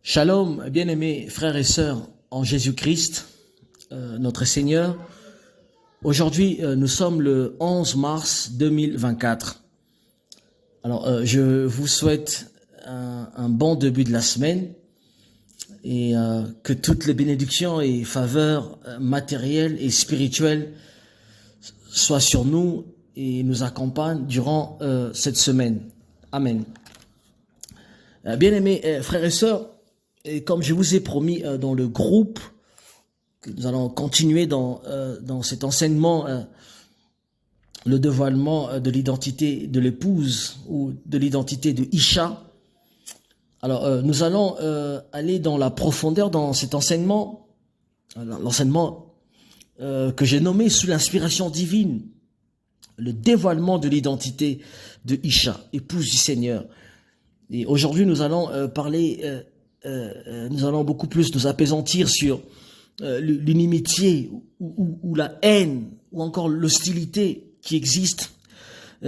Shalom, bien-aimés frères et sœurs en Jésus-Christ, notre Seigneur. Aujourd'hui, nous sommes le 11 mars 2024. Alors, je vous souhaite un bon début de la semaine et que toutes les bénédictions et faveurs matérielles et spirituelles soient sur nous et nous accompagnent durant cette semaine. Amen. Bien-aimés frères et sœurs, et comme je vous ai promis dans le groupe, que nous allons continuer dans cet enseignement, le dévoilement de l'identité de l'épouse ou de l'identité de Isha. Alors, nous allons aller dans la profondeur dans cet enseignement, l'enseignement que j'ai nommé sous l'inspiration divine, le dévoilement de l'identité de Isha, épouse du Seigneur. Et aujourd'hui, nous allons parler... nous allons beaucoup plus nous apaisantir sur l'inimitié ou la haine ou encore l'hostilité qui existe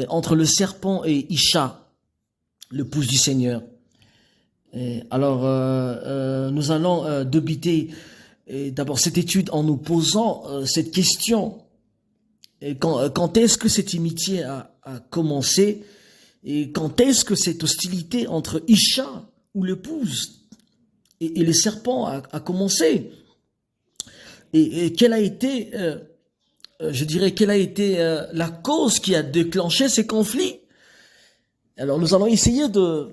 entre le serpent et Isha, l'épouse du Seigneur. Alors, nous allons débuter d'abord cette étude en nous posant cette question. Quand est-ce que cette inimitié a commencé et quand est-ce que cette hostilité entre Isha ou l'épouse et les serpents a commencé et quelle a été, quelle a été la cause qui a déclenché ces conflits. Alors nous allons essayer de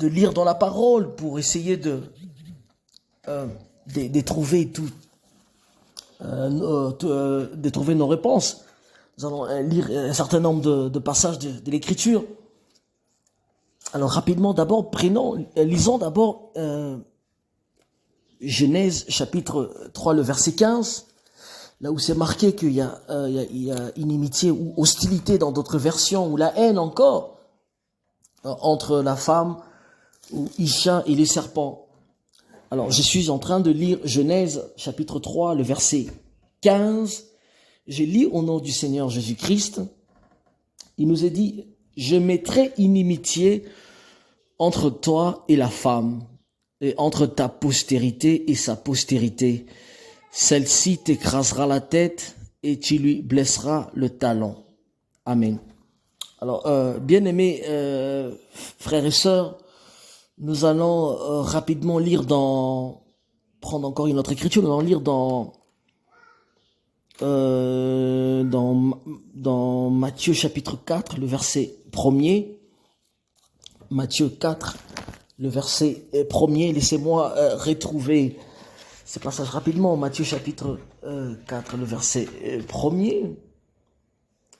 lire dans la parole pour essayer de trouver de trouver nos réponses. Nous allons lire un certain nombre de passages de l'Écriture. Alors rapidement, d'abord, lisons d'abord Genèse chapitre 3, le verset 15, là où c'est marqué qu'il y a inimitié ou hostilité dans d'autres versions, ou la haine encore, entre la femme, ou Isha et les serpents. Alors je suis en train de lire Genèse chapitre 3, le verset 15, je lis au nom du Seigneur Jésus-Christ, il nous est dit, je mettrai inimitié entre toi et la femme, et entre ta postérité et sa postérité. Celle-ci t'écrasera la tête et tu lui blesseras le talon. Amen. Alors, bien-aimés frères et sœurs, nous allons rapidement lire prendre encore une autre écriture, nous allons lire dans Matthieu chapitre 4, le verset 1er. Matthieu 4, le verset 1er. Laissez-moi retrouver ce passage rapidement. Matthieu chapitre 4, le verset 1er.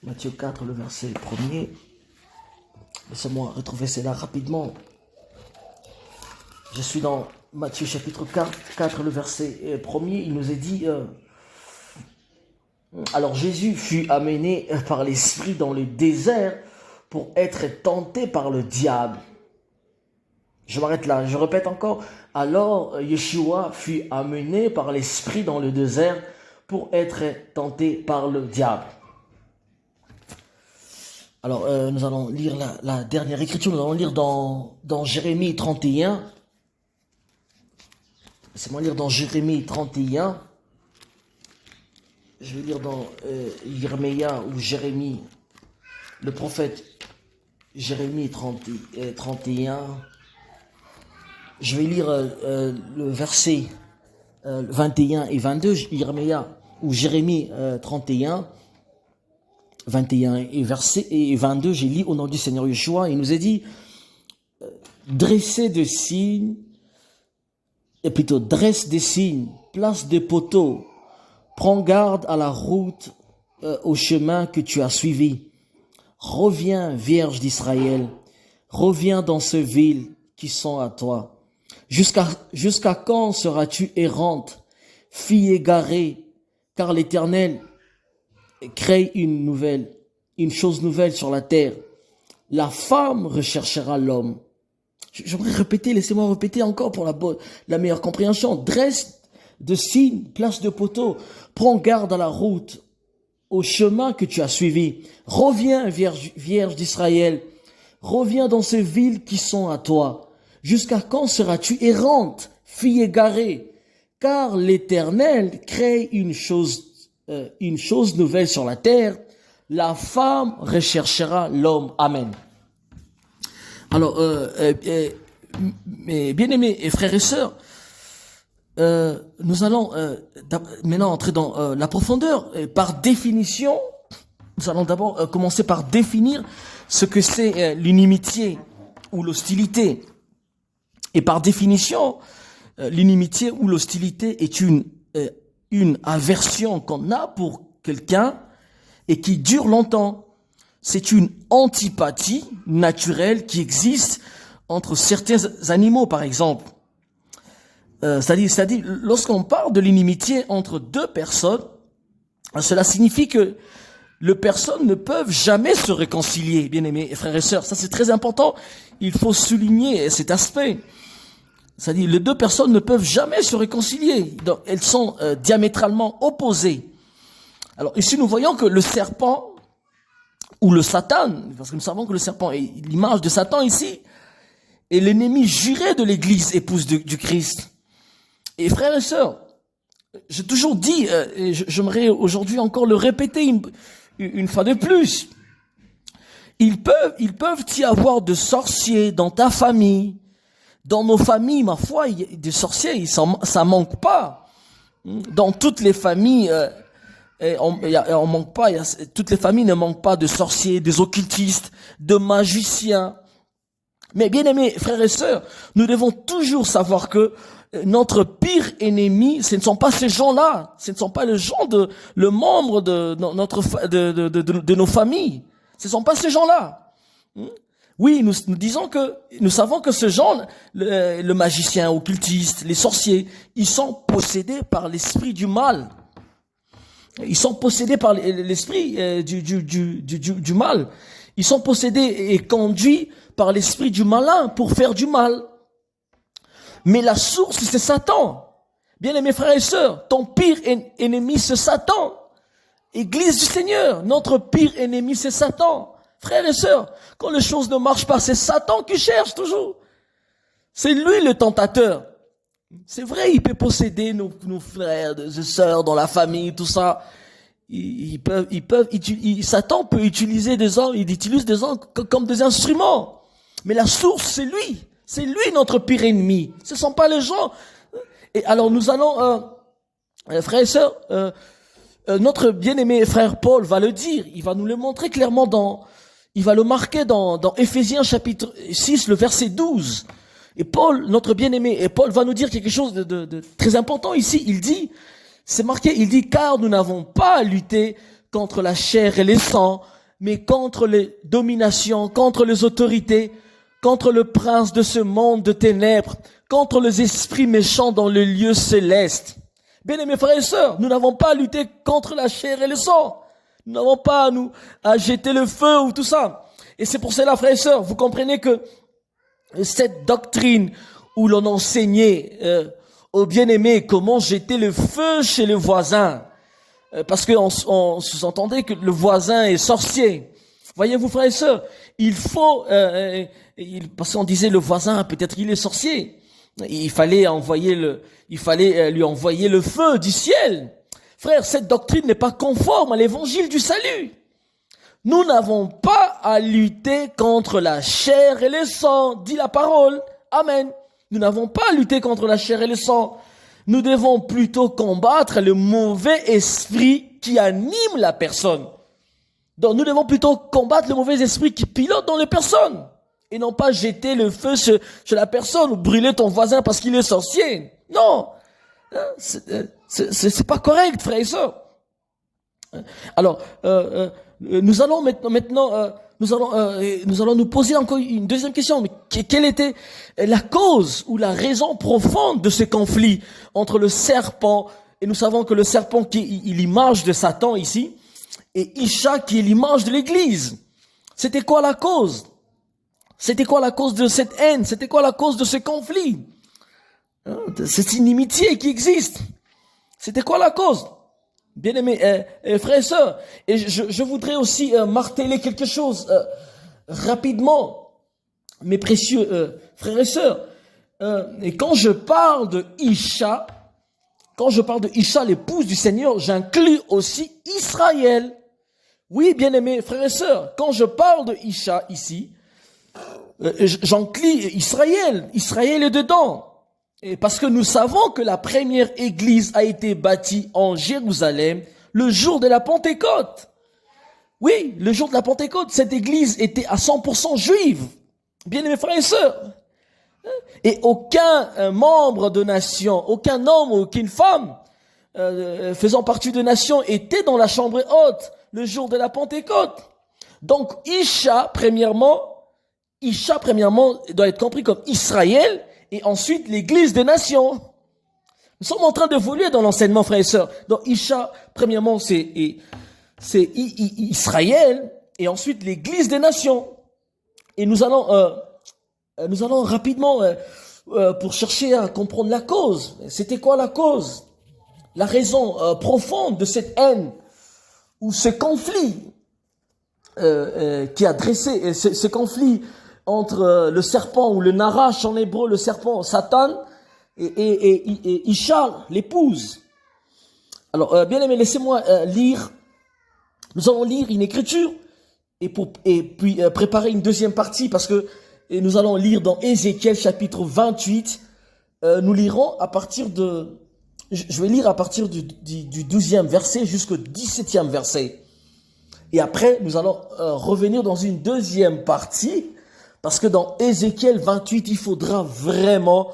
Matthieu 4, le verset 1er. Laissez-moi retrouver cela rapidement. Je suis dans Matthieu chapitre 4, le verset 1er. Il nous est dit... Alors Jésus fut amené par l'Esprit dans le désert pour être tenté par le diable. Je m'arrête là, je répète encore. Alors Yeshua fut amené par l'Esprit dans le désert pour être tenté par le diable. Alors nous allons lire la dernière écriture, nous allons lire dans Jérémie 31. Laissez-moi lire dans Jérémie 31. Je vais lire dans Yirmeya ou Jérémie, le prophète Jérémie 31. Je vais lire le verset 21 et 22, Yirmeya ou Jérémie 31, 21 et 22, j'ai lu au nom du Seigneur Yeshua, il nous a dit, dresse des signes, dresse des signes, place des poteaux, prends garde à la route, au chemin que tu as suivi. Reviens, Vierge d'Israël, reviens dans ces villes qui sont à toi. Jusqu'à quand seras-tu errante, fille égarée, car l'Éternel crée une chose nouvelle sur la terre. La femme recherchera l'homme. J'aimerais répéter, laissez-moi répéter encore pour la meilleure compréhension. Dresse de signes, place de poteaux, prends garde à la route, au chemin que tu as suivi. Reviens, Vierge d'Israël, reviens dans ces villes qui sont à toi. Jusqu'à quand seras-tu errante, fille égarée? Car l'Éternel crée une chose nouvelle sur la terre. La femme recherchera l'homme. Amen. Alors, mes bien-aimés frères et sœurs, nous allons maintenant entrer dans la profondeur. Par définition, nous allons d'abord commencer par définir ce que c'est l'inimitié ou l'hostilité. Et par définition, l'inimitié ou l'hostilité est une aversion qu'on a pour quelqu'un et qui dure longtemps. C'est une antipathie naturelle qui existe entre certains animaux, par exemple. C'est-à-dire, lorsqu'on parle de l'inimitié entre deux personnes, cela signifie que les personnes ne peuvent jamais se réconcilier, bien-aimés frères et sœurs. Ça, c'est très important. Il faut souligner cet aspect. C'est-à-dire, les deux personnes ne peuvent jamais se réconcilier. Donc, elles sont diamétralement opposées. Alors, ici, nous voyons que le serpent ou le Satan, parce que nous savons que le serpent est l'image de Satan ici, est l'ennemi juré de l'Église, épouse du Christ. Et frères et sœurs, j'ai toujours dit, et j'aimerais aujourd'hui encore le répéter une fois de plus, ils peuvent y avoir de sorciers dans ta famille, dans nos familles, ma foi, des sorciers, ça manque pas. Dans toutes les familles, on manque pas, toutes les familles ne manquent pas de sorciers, des occultistes, de magiciens. Mais bien aimés, frères et sœurs, nous devons toujours savoir que notre pire ennemi, ce ne sont pas ces gens-là, ce ne sont pas le membre de nos familles, ce ne sont pas ces gens-là. Oui, nous savons que ce genre, le magicien, occultiste, les sorciers, ils sont possédés par l'esprit du mal. Ils sont possédés par l'esprit du mal. Ils sont possédés et conduits par l'esprit du malin pour faire du mal. Mais la source, c'est Satan. Bien aimés frères et sœurs, ton pire ennemi, c'est Satan. Église du Seigneur, notre pire ennemi, c'est Satan. Frères et sœurs, quand les choses ne marchent pas, c'est Satan qui cherche toujours. C'est lui le tentateur. C'est vrai, il peut posséder nos frères et sœurs dans la famille, tout ça. Satan peut utiliser des hommes, il utilise des hommes comme des instruments. Mais la source, c'est lui. C'est lui notre pire ennemi. Ce ne sont pas les gens. Et alors nous allons, frères et sœurs, notre bien-aimé frère Paul va le dire. Il va nous le montrer clairement il va le marquer dans Éphésiens chapitre 6, le verset 12. Et Paul, notre bien-aimé, et Paul va nous dire quelque chose de très important ici. Il dit, c'est marqué, il dit, car nous n'avons pas à lutter contre la chair et les sangs, mais contre les dominations, contre les autorités, contre le prince de ce monde de ténèbres, contre les esprits méchants dans le lieu céleste. Bien-aimés frères et sœurs, nous n'avons pas à lutter contre la chair et le sang. Nous n'avons pas à jeter le feu ou tout ça. Et c'est pour cela, frères et sœurs, vous comprenez que cette doctrine où l'on enseignait aux bien-aimés comment jeter le feu chez le voisin, parce qu'on sous-entendait que le voisin est sorcier. Voyez-vous, frères et sœurs, il faut, parce qu'on disait le voisin, peut-être il est sorcier. Il fallait lui envoyer le feu du ciel. Frère, cette doctrine n'est pas conforme à l'évangile du salut. Nous n'avons pas à lutter contre la chair et le sang, dit la parole. Amen. Nous n'avons pas à lutter contre la chair et le sang. Nous devons plutôt combattre le mauvais esprit qui anime la personne. Donc nous devons plutôt combattre le mauvais esprit qui pilote dans les personnes. Et non pas jeter le feu chez la personne ou brûler ton voisin parce qu'il est sorcier. Non. C'est pas correct, frères et sœurs. Alors, nous allons maintenant nous allons nous poser encore une deuxième question. Mais quelle était la cause ou la raison profonde de ce conflit entre le serpent, et nous savons que le serpent qui est l'image de Satan ici, et Isha qui est l'image de l'Église. C'était quoi la cause? C'était quoi la cause de cette haine? C'était quoi la cause de ce conflit? De cette inimitié qui existe? C'était quoi la cause? Bien-aimés frères et sœurs, et je voudrais aussi marteler quelque chose rapidement, mes précieux frères et sœurs. Et quand je parle de Isha, l'épouse du Seigneur, j'inclus aussi Israël. Oui, bien-aimés frères et sœurs, quand je parle de Isha ici, j'inclus Israël. Israël est dedans. Et parce que nous savons que la première église a été bâtie en Jérusalem le jour de la Pentecôte. Oui, le jour de la Pentecôte, cette église était à 100% juive. Bien-aimés frères et sœurs. Et aucun membre de nation, aucun homme, aucune femme faisant partie de nation était dans la chambre haute le jour de la Pentecôte. Donc Isha, premièrement, doit être compris comme Israël et ensuite l'église des nations. Nous sommes en train d'évoluer dans l'enseignement, frères et sœurs. Donc Isha, premièrement, c'est Israël et ensuite l'église des nations. Et nous allons rapidement, pour chercher à comprendre la cause. C'était quoi la cause? La raison profonde de cette haine ou ce conflit qui a dressé, ce conflit entre le serpent ou le Narash en hébreu, le serpent Satan et Isha, l'épouse. Alors, bien aimé, laissez-moi lire. Nous allons lire une écriture et puis préparer une deuxième partie parce que nous allons lire dans Ézéchiel chapitre 28. Nous lirons à partir de, je vais lire à partir du 12e verset jusqu'au 17e verset. Et après, nous allons revenir dans une deuxième partie parce que dans Ézéchiel 28, il faudra vraiment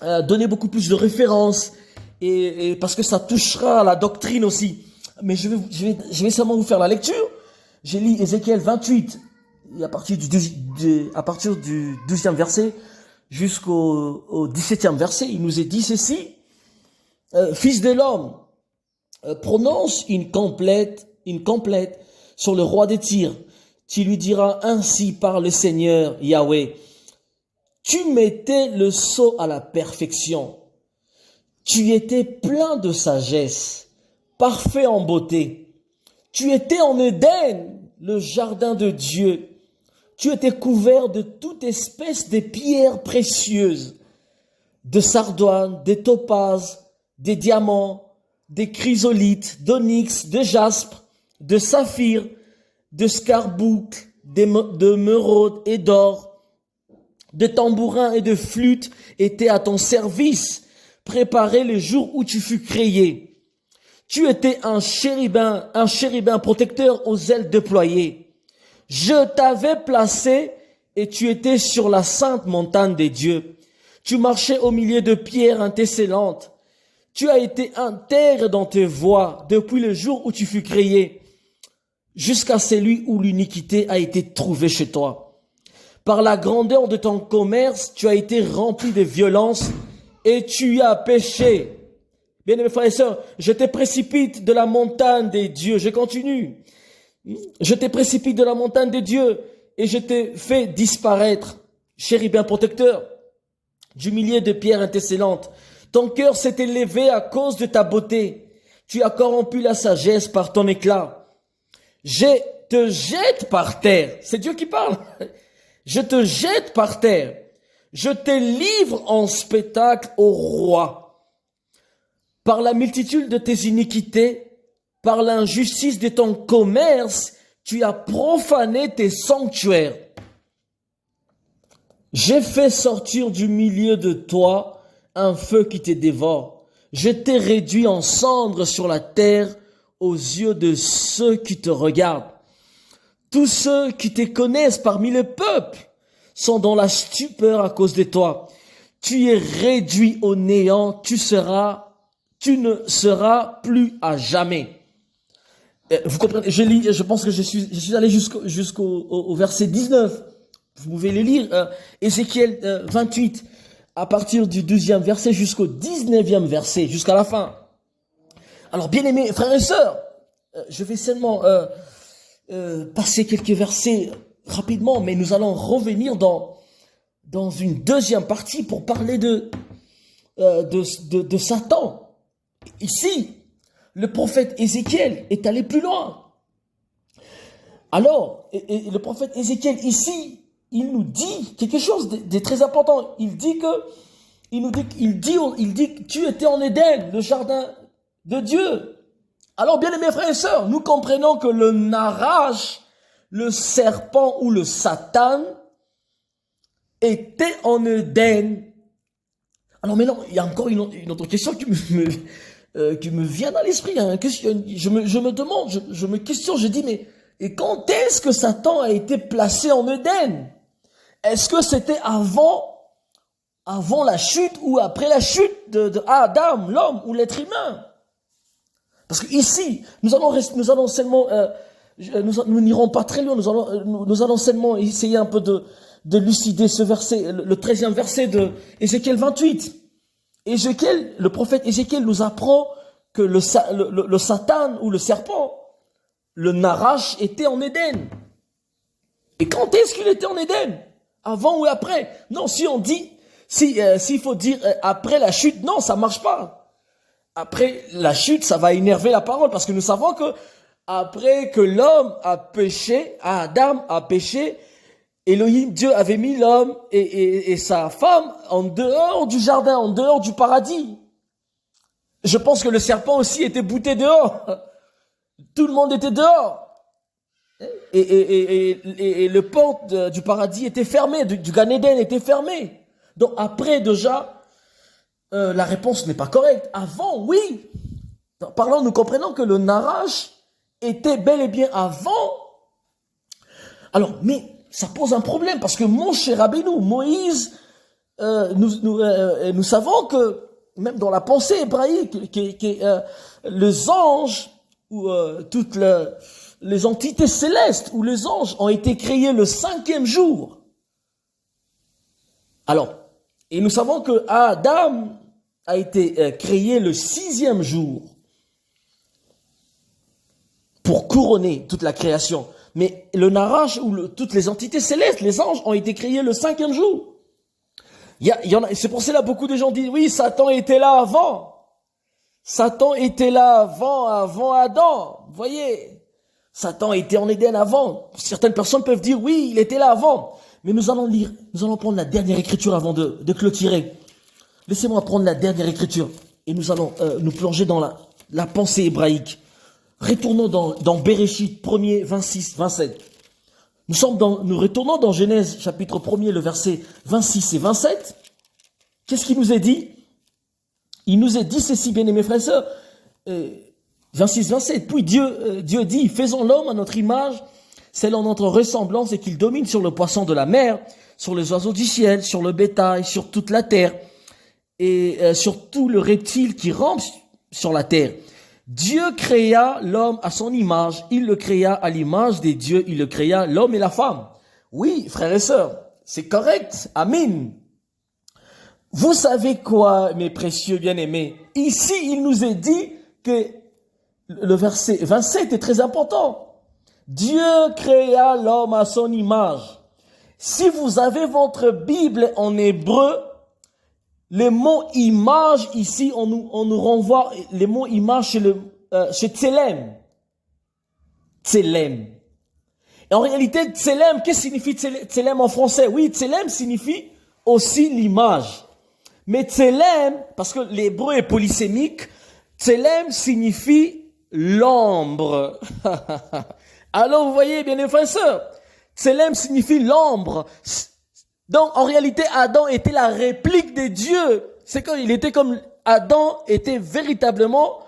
donner beaucoup plus de références et parce que ça touchera à la doctrine aussi. Mais je vais seulement vous faire la lecture. J'ai lu Ézéchiel 28 et à partir du 12e verset jusqu'au 17e verset, il nous est dit ceci. Fils de l'homme, prononce une complète sur le roi des Tyr. Tu lui diras ainsi par le Seigneur Yahweh. Tu mettais le sceau à la perfection. Tu étais plein de sagesse, parfait en beauté. Tu étais en Éden, le jardin de Dieu. Tu étais couvert de toute espèce de pierres précieuses, de sardoine, des topazes, des diamants, des chrysolites, d'onyx, de jaspe, de saphir, de scarboucle, d'émeraude et d'or. De tambourins et de flûtes étaient à ton service, préparés le jour où tu fus créé. Tu étais un chérubin protecteur aux ailes déployées. Je t'avais placé et tu étais sur la sainte montagne des dieux. Tu marchais au milieu de pierres intesselantes. Tu as été intègre dans tes voies depuis le jour où tu fus créé, jusqu'à celui où l'iniquité a été trouvée chez toi. Par la grandeur de ton commerce, tu as été rempli de violence et tu as péché. Bien-aimés frères et sœurs, je te précipite de la montagne des dieux. Je continue. Je te précipite de la montagne des dieux et je t'ai fait disparaître, chérubin protecteur, du milieu de pierres intesselantes. Ton cœur s'est élevé à cause de ta beauté. Tu as corrompu la sagesse par ton éclat. Je te jette par terre. C'est Dieu qui parle. Je te jette par terre. Je te livre en spectacle au roi. Par la multitude de tes iniquités, par l'injustice de ton commerce, tu as profané tes sanctuaires. J'ai fait sortir du milieu de toi un feu qui te dévore. Je t'ai réduit en cendres sur la terre aux yeux de ceux qui te regardent. Tous ceux qui te connaissent parmi le peuple sont dans la stupeur à cause de toi. Tu es réduit au néant, tu ne seras plus à jamais. Vous comprenez, je pense que je suis allé jusqu'au verset 19. Vous pouvez le lire, Ézéchiel 28, à partir du 12e verset jusqu'au 19e verset, jusqu'à la fin. Alors, bien-aimés frères et sœurs, je vais seulement passer quelques versets rapidement, mais nous allons revenir dans une deuxième partie pour parler de Satan. Ici, le prophète Ézéchiel est allé plus loin. Alors, et le prophète Ézéchiel ici, il nous dit quelque chose de très important. Il dit que tu étais en Éden, le jardin de Dieu. Alors, bien aimés frères et sœurs, nous comprenons que le Narash, le serpent ou le Satan, était en Éden. Alors maintenant, il y a encore une autre question qui me vient dans l'esprit. Hein. Je me demande, je me questionne, je dis, mais et quand est-ce que Satan a été placé en Éden? Est-ce que c'était avant la chute ou après la chute de Adam, l'homme ou l'être humain? Parce que ici, nous allons seulement, nous n'irons pas très loin, nous allons seulement essayer un peu de lucider ce verset, le 13e verset de Ézéchiel 28. Le prophète Ézéchiel nous apprend que le Satan ou le serpent, le Narash, était en Éden. Et quand est-ce qu'il était en Éden? Avant ou après? Non, si on dit, s'il faut dire après la chute, non, ça marche pas. Après la chute, ça va énerver la parole, parce que nous savons que après que l'homme a péché, Adam a péché, Elohim, Dieu avait mis l'homme et sa femme en dehors du jardin, en dehors du paradis. Je pense que le serpent aussi était bouté dehors. Tout le monde était dehors. Et le porte du paradis était fermé, du Gan Eden était fermé. Donc après déjà, la réponse n'est pas correcte. Avant, oui. Parlant, nous comprenons que le Narash était bel et bien avant. Alors, mais ça pose un problème parce que mon cher Rabbeinu, Moïse, nous savons que même dans la pensée hébraïque, les anges ou toutes les entités célestes ou les anges ont été créés le 5e jour. Alors, et nous savons que Adam a été créé le 6e jour pour couronner toute la création. Mais le Narash ou toutes les entités célestes, les anges, ont été créés le 5e jour. C'est pour cela beaucoup de gens disent, oui, Satan était là avant. Satan était là avant Adam. Vous voyez, Satan était en Éden avant. Certaines personnes peuvent dire, oui, il était là avant. Mais nous allons prendre la dernière écriture avant de clôturer. Laissez-moi prendre la dernière écriture et nous allons nous plonger dans la pensée hébraïque. Retournons dans Bereshit 1er, 26, 27. Nous retournons dans Genèse chapitre 1er, le verset 26 et 27. Qu'est-ce qu'il nous est dit? Il nous est dit ceci, bien-aimés frères et sœurs, 26, 27. Puis Dieu dit, faisons l'homme à notre image, selon notre ressemblance, et qu'il domine sur le poisson de la mer, sur les oiseaux du ciel, sur le bétail, sur toute la terre, et sur tout le reptile qui rampe sur la terre. Dieu créa l'homme à son image, il le créa à l'image des dieux, il le créa l'homme et la femme. Oui, frères et sœurs, c'est correct, amen. Vous savez quoi, mes précieux bien-aimés? Ici, il nous est dit que le verset 27 est très important. Dieu créa l'homme à son image. Si vous avez votre Bible en hébreu, les mots image ici, on nous renvoie les mots image chez Tselem. Tselem. Et en réalité, Tselem, qu'est-ce que signifie Tselem en français? Oui, Tselem signifie aussi l'image. Mais Tselem, parce que l'hébreu est polysémique, Tselem signifie l'ombre. Alors vous voyez, bien les frères et sœurs, Tselem signifie l'ombre. Donc, en réalité, Adam était la réplique de Dieu. C'est qu'il était comme Adam était véritablement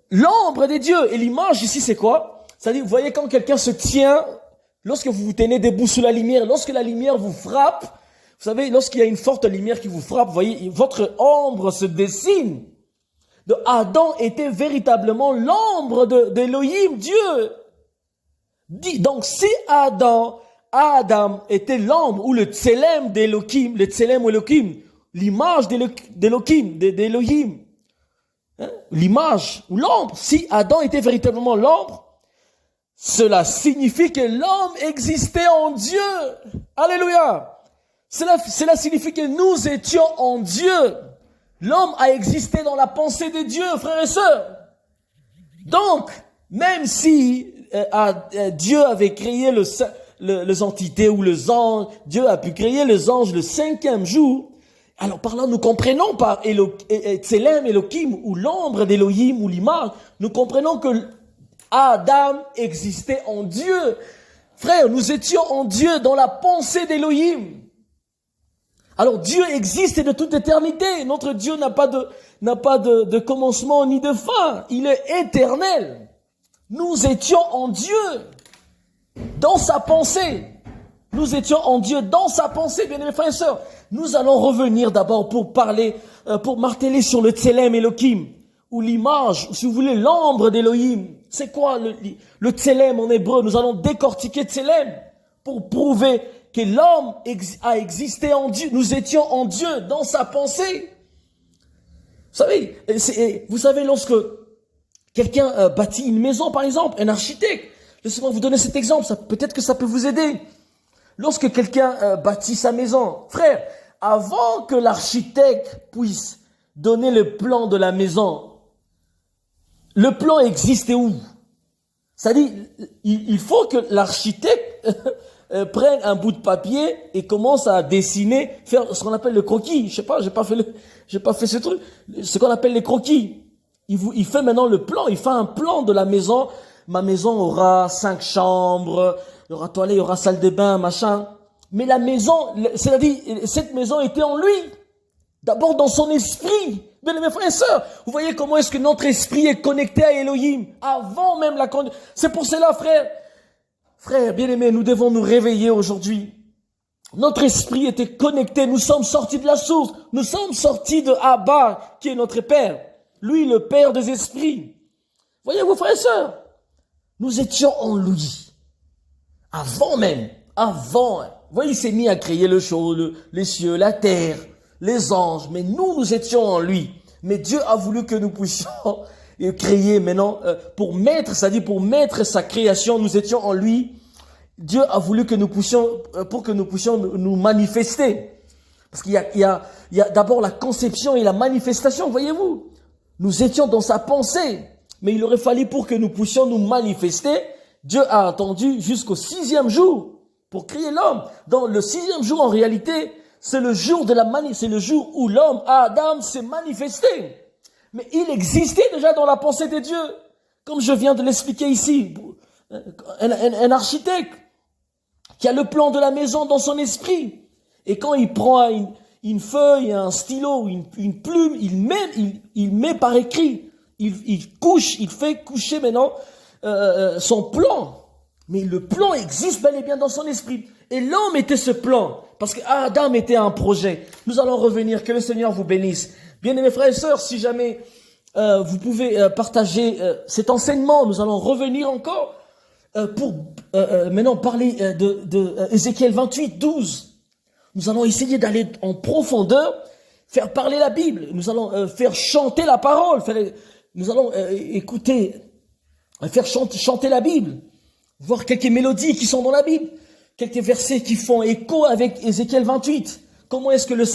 l'ombre des dieux. Et l'image ici, c'est quoi? C'est-à-dire, vous voyez quand quelqu'un se tient, lorsque vous vous tenez debout sous la lumière, lorsque la lumière vous frappe, vous savez, lorsqu'il y a une forte lumière qui vous frappe, vous voyez, votre ombre se dessine. Donc, Adam était véritablement l'ombre d'Elohim, Dieu. Donc, si Adam était l'ombre ou le tselem d'Elohim, le tselem ou Elohim, l'image d'Elohim, hein? L'image ou l'ombre. Si Adam était véritablement l'ombre, cela signifie que l'homme existait en Dieu. Alléluia. Cela signifie que nous étions en Dieu. L'homme a existé dans la pensée de Dieu, frères et sœurs. Donc, même si Dieu avait créé les entités ou les anges. Dieu a pu créer les anges le 5e jour. Alors par là, nous comprenons par Tselem, Elohim, ou l'ombre d'Elohim, ou l'image, nous comprenons que Adam existait en Dieu. Frère, nous étions en Dieu dans la pensée d'Elohim. Alors Dieu existe de toute éternité. Notre Dieu n'a pas de commencement ni de fin. Il est éternel. Nous étions en Dieu dans sa pensée. Nous étions en Dieu dans sa pensée, bien aimés frères et sœurs. Nous allons revenir d'abord pour parler, pour marteler sur le Tselem Elohim, ou l'image, si vous voulez, l'ombre d'Elohim. C'est quoi le Tselem en hébreu? Nous allons décortiquer Tselem pour prouver que l'homme a existé en Dieu. Nous étions en Dieu dans sa pensée. Vous savez, lorsque quelqu'un bâtit une maison, par exemple, un architecte, laissez-moi vous donner cet exemple, peut-être que ça peut vous aider. Lorsque quelqu'un bâtit sa maison, frère, avant que l'architecte puisse donner le plan de la maison, le plan existait où? C'est-à-dire, il faut que l'architecte prenne un bout de papier et commence à dessiner, faire ce qu'on appelle le croquis. Je sais pas, j'ai pas fait ce truc. Ce qu'on appelle les croquis. Il fait maintenant le plan. Il fait un plan de la maison. Ma maison aura 5 chambres, il y aura toilette, il y aura salle de bain, machin. Mais la maison, c'est-à-dire, cette maison était en lui. D'abord dans son esprit. Bien aimés frères et sœurs, vous voyez comment est-ce que notre esprit est connecté à Elohim avant même la conduite. C'est pour cela, frère, bien aimés, nous devons nous réveiller aujourd'hui. Notre esprit était connecté, nous sommes sortis de la source, nous sommes sortis de Abba, qui est notre Père. Lui, le Père des esprits. Voyez-vous, frères et sœurs, nous étions en lui. Avant. Vous voyez, il s'est mis à créer le choses, les cieux, la terre, les anges. Mais nous étions en lui. Mais Dieu a voulu que nous puissions créer maintenant, pour mettre sa création, nous étions en lui. Dieu a voulu que nous puissions, pour que nous puissions nous manifester. Parce qu'il y a d'abord la conception et la manifestation, voyez-vous. Nous étions dans sa pensée. Mais il aurait fallu pour que nous puissions nous manifester. Dieu a attendu jusqu'au 6e jour pour créer l'homme. Dans le 6e jour, en réalité, c'est le jour c'est le jour où l'homme, Adam, s'est manifesté. Mais il existait déjà dans la pensée de Dieu. Comme je viens de l'expliquer ici. Un architecte qui a le plan de la maison dans son esprit. Et quand il prend une feuille, un stylo, une plume, il met par écrit. Il fait coucher maintenant son plan. Mais le plan existe bel et bien dans son esprit. Et l'homme était ce plan. Parce que Adam était un projet. Nous allons revenir. Que le Seigneur vous bénisse. Bien-aimés frères et sœurs, si jamais vous pouvez partager cet enseignement, nous allons revenir encore pour maintenant parler de Ézéchiel 28, 12. Nous allons essayer d'aller en profondeur, faire parler la Bible. Nous allons faire chanter la parole. Nous allons faire chanter la Bible. Voir quelques mélodies qui sont dans la Bible. Quelques versets qui font écho avec Ézéchiel 28. Comment est-ce que le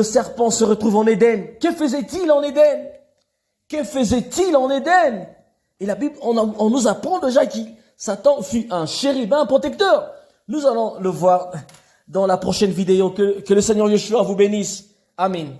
serpent se retrouve en Éden? Que faisait-il en Éden? Et la Bible, on nous apprend déjà que Satan fut un chérubin protecteur. Nous allons le voir dans la prochaine vidéo. Que le Seigneur Yeshua vous bénisse. Amen.